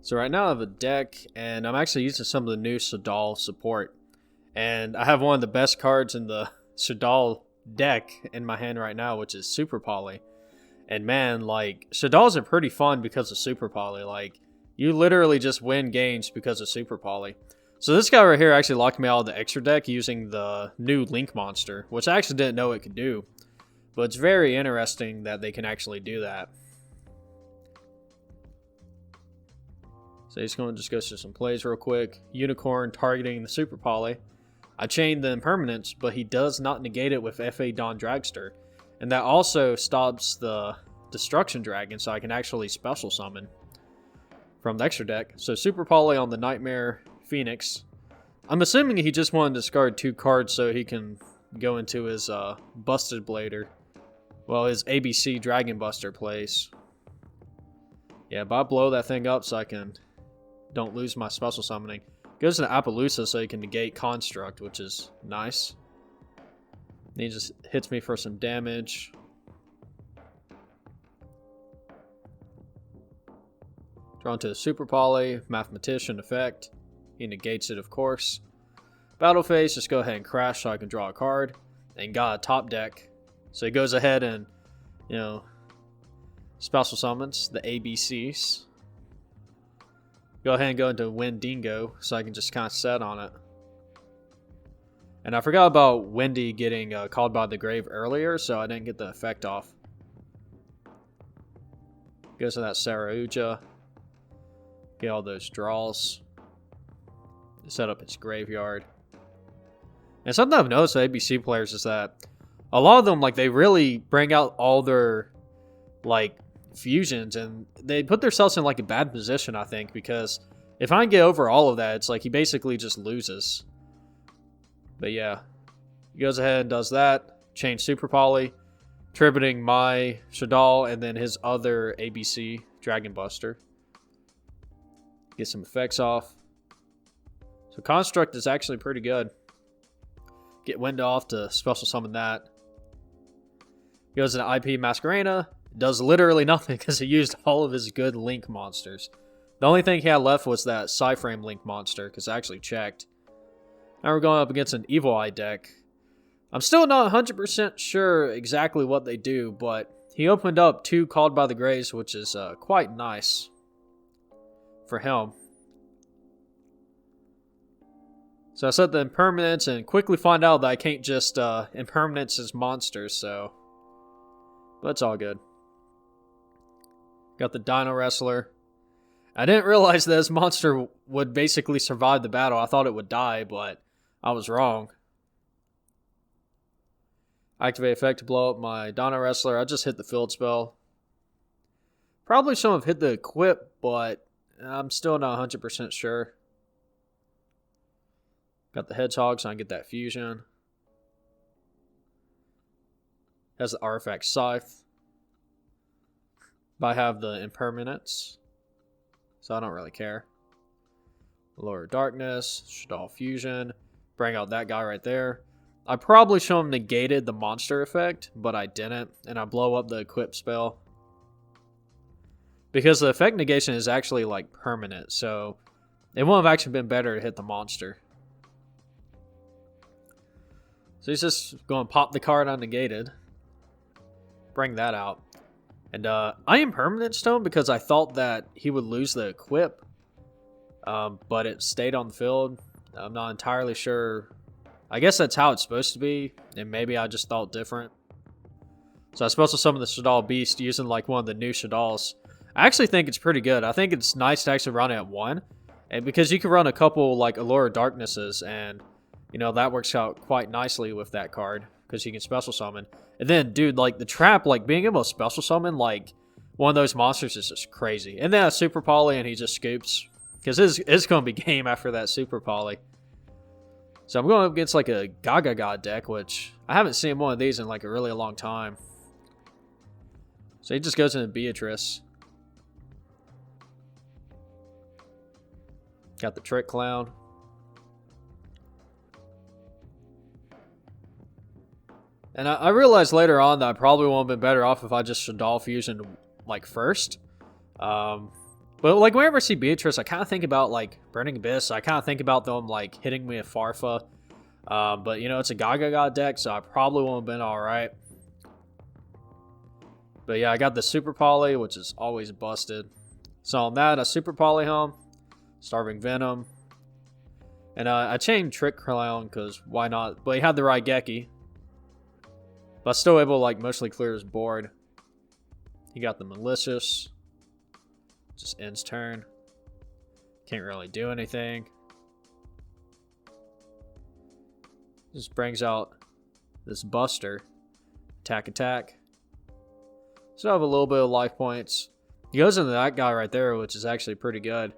So right now I have a deck, and I'm actually using some of the new SHADDOLL support. And I have one of the best cards in the SHADDOLL deck in my hand right now, which is Super Poly. And man, like, SHADDOLLs are pretty fun because of Super Poly. Like, you literally just win games because of Super Poly. So this guy right here actually locked me out of the extra deck using the new Link monster, which I actually didn't know it could do. But it's very interesting that they can actually do that. So he's going to just go through some plays real quick. Unicorn targeting the Super Poly. I chained the Impermanence, but he does not negate it with FA Dawn Dragster. And that also stops the Destruction Dragon, so I can actually special summon from the extra deck. So Super Poly on the Nightmare Phoenix. I'm assuming he just wanted to discard 2 cards so he can go into his Busted Blader. Well, his ABC Dragon Buster plays. Yeah, but I blow that thing up so I don't lose my special summoning. Goes to Appaloosa so he can negate Construct, which is nice. And he just hits me for some damage. Drawn to a Super Poly, Mathematician effect. He negates it, of course. Battle phase, just go ahead and crash so I can draw a card. And got a top deck. So he goes ahead and, special summons the ABCs. Go ahead and go into Wendi so I can just kind of set on it. And I forgot about Wendi getting called by the grave earlier, so I didn't get the effect off. Goes to that Sarauja. Get all those draws. Set up his graveyard. And something I've noticed with ABC players is that a lot of them, like, they really bring out all their, like, fusions, and they put themselves in, like, a bad position, I think, because if I can get over all of that, it's like he basically just loses. But yeah, he goes ahead and does that. Change Super Poly, tributing my SHADDOLL and then his other ABC Dragon Buster. Get some effects off. So Construct is actually pretty good. Get Wendi off to special summon that. Goes into IP Masquerena. Does literally nothing because he used all of his good Link monsters. The only thing he had left was that Psyframe Link monster, because I actually checked. Now we're going up against an Evil Eye deck. I'm still not 100% sure exactly what they do, but he opened up 2 Called by the Graves, which is quite nice for him. So I set the Impermanence and quickly find out that I can't just Impermanence his monsters, so that's all good. Got the Dino Wrestler. I didn't realize that this monster would basically survive the battle. I thought it would die, but I was wrong. Activate effect to blow up my Dino Wrestler. I just hit the field spell. Probably shouldn't have hit the equip, but I'm still not 100% sure. Got the Hedgehog, so I can get that fusion. Has the Artifact Scythe. But I have the Impermanence, so I don't really care. Lower Darkness, SHADDOLL Fusion. Bring out that guy right there. I probably should have negated the monster effect, but I didn't. And I blow up the equip spell. Because the effect negation is actually like permanent, so it would have actually been better to hit the monster. So he's just going to pop the card unnegated. Bring that out. And I Impermanent Stone because I thought that he would lose the equip. But it stayed on the field. I'm not entirely sure. I guess that's how it's supposed to be. And maybe I just thought different. So I supposed to summon the SHADDOLL Beast using like one of the new SHADDOLLs. I actually think it's pretty good. I think it's nice to actually run it at 1. And because you can run a couple like Allure of Darknesses. And, that works out quite nicely with that card. Because you can special summon. And then, dude, like, the trap, like, being able to special summon, like, one of those monsters is just crazy. And then a Super Poly, and he just scoops. Because it's going to be game after that Super Poly. So I'm going up against, like, a Gaga deck, which I haven't seen one of these in, like, a really long time. So he just goes into Beatrice. Got the Trick Clown. And I realized later on that I probably would have been better off if I just SHADDOLL Fusion like first. But like whenever I see Beatrice, I kind of think about like Burning Abyss. I kind of think about them like hitting me with Farfa. But you know, it's a Gaga deck, so I probably won't have been alright. But yeah, I got the Super Poly, which is always busted. So on that, a Super Poly home, Starving Venom. And I chained Trick Clown because why not? But he had the Raigeki. But I was still able to like mostly clear his board. He got the Malicious. Just ends turn. Can't really do anything. Just brings out this Buster. Attack. So I have a little bit of life points. He goes into that guy right there, which is actually pretty good.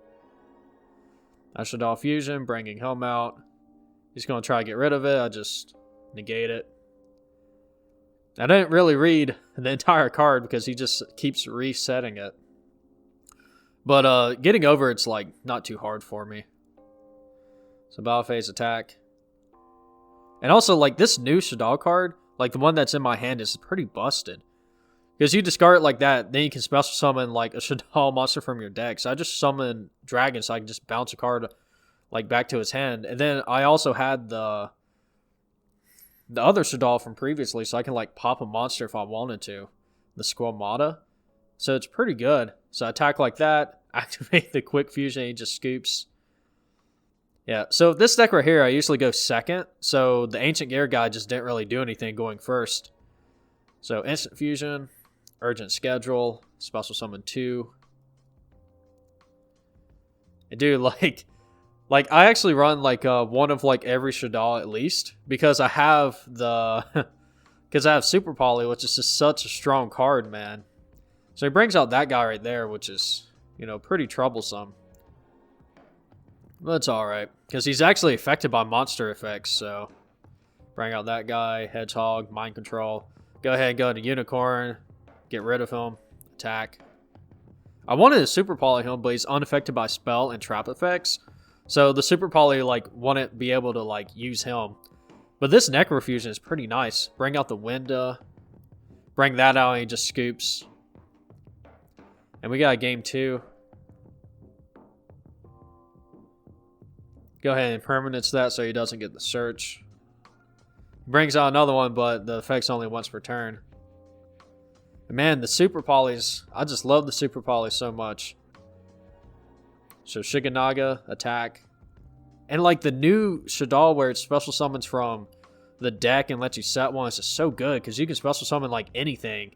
Shaddolls Fusion, bringing home out. He's going to try to get rid of it. I just negate it. I didn't really read the entire card because he just keeps resetting it. But getting over it's like not too hard for me. So battle phase attack. And also like this new Shaddolls card, like the one that's in my hand, is pretty busted. Because you discard it like that, then you can special summon like a Shaddolls monster from your deck. So I just summon Dragon so I can just bounce a card like back to his hand. And then I also had the other Shaddolls from previously, so I can like pop a monster if I wanted to. The Squamata. So it's pretty good. So I attack like that, activate the quick fusion, he just scoops. Yeah, so this deck right here, I usually go second. So the Ancient Gear guy just didn't really do anything going first. So instant fusion, urgent schedule, special summon 2. And dude, like I actually run like one of like every Shaddolls at least because I have Super Poly, which is just such a strong card, man. So he brings out that guy right there, which is, you know, pretty troublesome. But it's alright, because he's actually affected by monster effects, so bring out that guy, Hedgehog, Mind Control. Go ahead and go to Unicorn, get rid of him, attack. I wanted a Super Poly him, but he's unaffected by spell and trap effects. So the Super Poly, like, wouldn't be able to, like, use him. But this Necrofusion is pretty nice. Bring out the Wendi. Bring that out and he just scoops. And we got a game 2. Go ahead and permanence that so he doesn't get the search. Brings out another one, but the effect's only once per turn. And man, the Super Polys, I just love the Super Polys so much. So Shiganaga, attack. And like the new Shaddolls where it special summons from the deck and lets you set one is just so good because you can special summon like anything.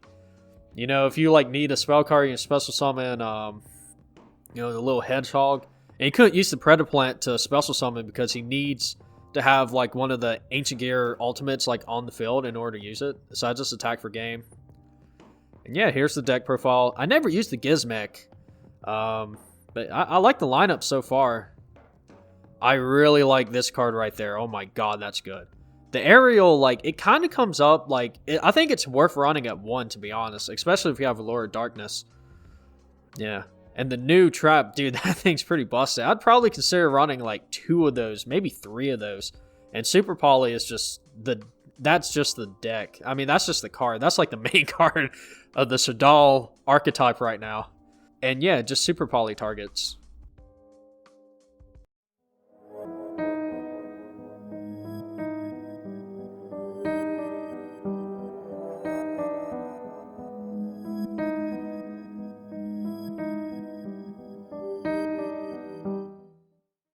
You know, if you like need a spell card, you can special summon, you know, the little hedgehog. And he couldn't use the Predaplant to special summon because he needs to have like one of the Ancient Gear ultimates like on the field in order to use it. So I just attack for game. And yeah, here's the deck profile. I never used the Gizmek, but I like the lineup so far. I really like this card right there. Oh my god, that's good. The Ariel, like, it kind of comes up, like, I think it's worth running at 1, to be honest. Especially if you have Allure of Darkness. Yeah. And the new Trap, dude, that thing's pretty busted. I'd probably consider running, like, 2 of those, maybe 3 of those. And Super Poly is just that's just the deck. I mean, that's just the card. That's, like, the main card of the Shaddolls archetype right now. And yeah, just Super Poly targets.